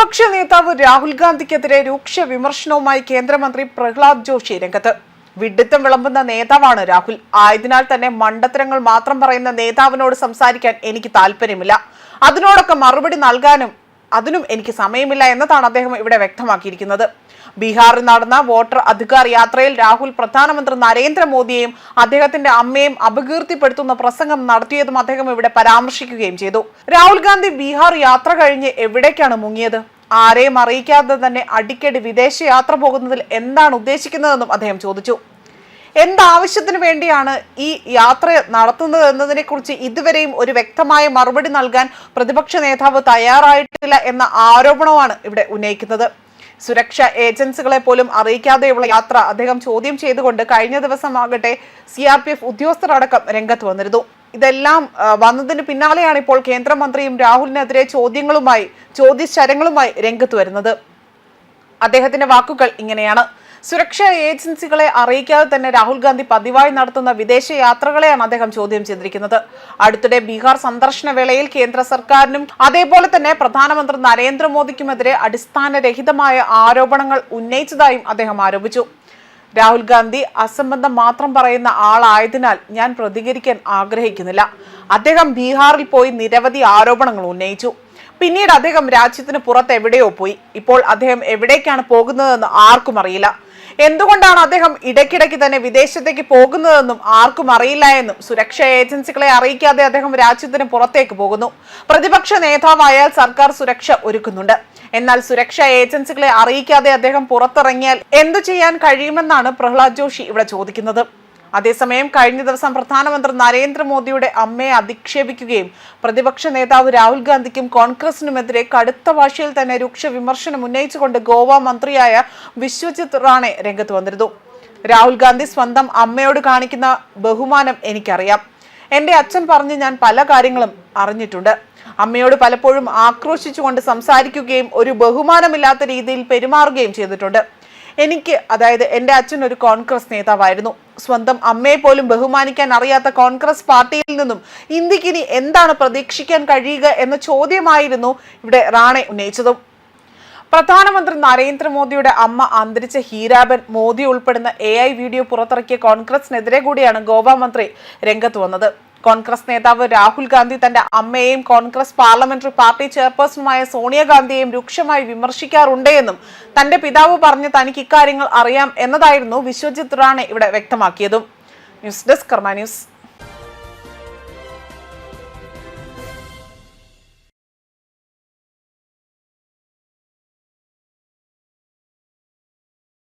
പ്രതിപക്ഷ നേതാവ് രാഹുൽ ഗാന്ധിക്കെതിരെ രൂക്ഷ വിമർശനവുമായി കേന്ദ്രമന്ത്രി പ്രഹ്ലാദ് ജോഷി രംഗത്ത്. വിഡ്ഢിത്തം വിളമ്പുന്ന നേതാവാണ് രാഹുൽ. ആയതിനാൽ തന്നെ മണ്ടത്തരങ്ങൾ മാത്രം പറയുന്ന നേതാവിനോട് സംസാരിക്കാൻ എനിക്ക് താല്പര്യമില്ല. അതിനോടൊക്കെ മറുപടി നൽകാനും അതിനും എനിക്ക് സമയമില്ല എന്നതാണ് അദ്ദേഹം ഇവിടെ വ്യക്തമാക്കിയിരിക്കുന്നത്. ബീഹാറിൽ നടന്ന വോട്ടർ അധികാർ യാത്രയിൽ രാഹുൽ പ്രധാനമന്ത്രി നരേന്ദ്രമോദിയെയും അദ്ദേഹത്തിന്റെ അമ്മയെയും അപകീർത്തിപ്പെടുത്തുന്ന പ്രസംഗം നടത്തിയതും അദ്ദേഹം ഇവിടെ പരാമർശിക്കുകയും ചെയ്തു. രാഹുൽ ഗാന്ധി ബീഹാർ യാത്ര കഴിഞ്ഞ് എവിടേക്കാണ് മുങ്ങിയത്? ആരെയും അറിയിക്കാതെ തന്നെ അടിക്കടി വിദേശ യാത്ര പോകുന്നതിൽ എന്താണ് ഉദ്ദേശിക്കുന്നതെന്നും അദ്ദേഹം ചോദിച്ചു. എന്താവശ്യത്തിന് വേണ്ടിയാണ് ഈ യാത്ര നടത്തുന്നത് എന്നതിനെ കുറിച്ച് ഇതുവരെയും ഒരു വ്യക്തമായ മറുപടി നൽകാൻ പ്രതിപക്ഷ നേതാവ് തയ്യാറായിട്ടില്ല എന്ന ആരോപണമാണ് ഇവിടെ ഉന്നയിക്കുന്നത്. സുരക്ഷാ ഏജൻസികളെ പോലും അറിയിക്കാതെയുള്ള യാത്ര അദ്ദേഹം ചോദ്യം ചെയ്തുകൊണ്ട് കഴിഞ്ഞ ദിവസമാകട്ടെ CRPF ഉദ്യോഗസ്ഥരടക്കം രംഗത്ത് വന്നിരുന്നു. ഇതെല്ലാം വന്നതിന് പിന്നാലെയാണ് ഇപ്പോൾ കേന്ദ്രമന്ത്രിയും രാഹുലിനെതിരെ ചോദ്യശരങ്ങളുമായി രംഗത്ത് വരുന്നത്. അദ്ദേഹത്തിന്റെ വാക്കുകൾ ഇങ്ങനെയാണ്: സുരക്ഷാ ഏജൻസികളെ അറിയിക്കാതെ തന്നെ രാഹുൽ ഗാന്ധി പതിവായി നടത്തുന്ന വിദേശ യാത്രകളെയാണ് അദ്ദേഹം ചോദ്യം ചെയ്തിരിക്കുന്നത്. അടുത്തിടെ ബീഹാർ സന്ദർശന വേളയിൽ കേന്ദ്ര സർക്കാരിനും അതേപോലെ തന്നെ പ്രധാനമന്ത്രി നരേന്ദ്രമോദിക്കുമെതിരെ അടിസ്ഥാനരഹിതമായ ആരോപണങ്ങൾ ഉന്നയിച്ചതായും അദ്ദേഹം ആരോപിച്ചു. രാഹുൽ ഗാന്ധി അസംബന്ധം മാത്രം പറയുന്ന ആളായതിനാൽ ഞാൻ പ്രതികരിക്കാൻ ആഗ്രഹിക്കുന്നില്ല. അദ്ദേഹം ബീഹാറിൽ പോയി നിരവധി ആരോപണങ്ങൾ ഉന്നയിച്ചു. പിന്നീട് അദ്ദേഹം രാജ്യത്തിന് പുറത്ത് എവിടെയോ പോയി. ഇപ്പോൾ അദ്ദേഹം എവിടേക്കാണ് പോകുന്നതെന്ന് ആർക്കും അറിയില്ല. എന്തുകൊണ്ടാണ് അദ്ദേഹം ഇടയ്ക്കിടയ്ക്ക് തന്നെ വിദേശത്തേക്ക് പോകുന്നതെന്നും ആർക്കും അറിയില്ല എന്നും സുരക്ഷാ ഏജൻസികളെ അറിയിക്കാതെ അദ്ദേഹം രാജ്യത്തിന് പുറത്തേക്ക് പോകുന്നു. പ്രതിപക്ഷ നേതാവായാൽ സർക്കാർ സുരക്ഷ ഒരുക്കുന്നുണ്ട്. എന്നാൽ സുരക്ഷാ ഏജൻസികളെ അറിയിക്കാതെ അദ്ദേഹം പുറത്തിറങ്ങിയാൽ എന്തു ചെയ്യാൻ കഴിയുമെന്നാണ് പ്രഹ്ലാദ് ജോഷി ഇവിടെ ചോദിക്കുന്നത്. അതേസമയം കഴിഞ്ഞ ദിവസം പ്രധാനമന്ത്രി നരേന്ദ്രമോദിയുടെ അമ്മയെ അധിക്ഷേപിക്കുകയും പ്രതിപക്ഷ നേതാവ് രാഹുൽ ഗാന്ധിക്കും കോൺഗ്രസിനുമെതിരെ കടുത്ത ഭാഷയിൽ തന്നെ രൂക്ഷ വിമർശനം ഉന്നയിച്ചുകൊണ്ട് ഗോവ മന്ത്രിയായ വിശ്വജിത് റാണെ രംഗത്ത് വന്നിരുന്നു. രാഹുൽ ഗാന്ധി സ്വന്തം അമ്മയോട് കാണിക്കുന്ന ബഹുമാനം എനിക്കറിയാം. എന്റെ അച്ഛൻ പറഞ്ഞ് ഞാൻ പല കാര്യങ്ങളും അറിഞ്ഞിട്ടുണ്ട്. അമ്മയോട് പലപ്പോഴും ആക്രോശിച്ചുകൊണ്ട് സംസാരിക്കുകയും ഒരു ബഹുമാനമില്ലാത്ത രീതിയിൽ പെരുമാറുകയും ചെയ്തിട്ടുണ്ട്. അതായത് എൻ്റെ അച്ഛൻ ഒരു കോൺഗ്രസ് നേതാവായിരുന്നു. സ്വന്തം അമ്മയെ പോലും ബഹുമാനിക്കാൻ അറിയാത്ത കോൺഗ്രസ് പാർട്ടിയിൽ നിന്നും ഇന്ത്യക്ക് ഇനി എന്താണ് പ്രതീക്ഷിക്കാൻ കഴിയുക എന്ന ചോദ്യമായിരുന്നു ഇവിടെ റാണെ ഉന്നയിച്ചതും. പ്രധാനമന്ത്രി നരേന്ദ്രമോദിയുടെ അമ്മ അന്തരിച്ച ഹീരാബൻ മോദി ഉൾപ്പെടുന്ന AI വീഡിയോ പുറത്തിറക്കിയ കോൺഗ്രസിനെതിരെ കൂടിയാണ് ഗോവ മന്ത്രി രംഗത്ത് വന്നത്. കോൺഗ്രസ് നേതാവ് രാഹുൽ ഗാന്ധി തന്റെ അമ്മയെയും കോൺഗ്രസ് പാർലമെന്ററി പാർട്ടി ചെയർപേഴ്സണുമായ സോണിയാഗാന്ധിയെയും രൂക്ഷമായി വിമർശിക്കാറുണ്ട് എന്നും തന്റെ പിതാവ് പറഞ്ഞ് തനിക്ക് ഇക്കാര്യങ്ങൾ അറിയാം എന്നതായിരുന്നു വിശ്വജിത് റാണെ ഇവിടെ വ്യക്തമാക്കിയതും. ന്യൂസ് ഡെസ്ക് കർമ്മ ന്യൂസ്.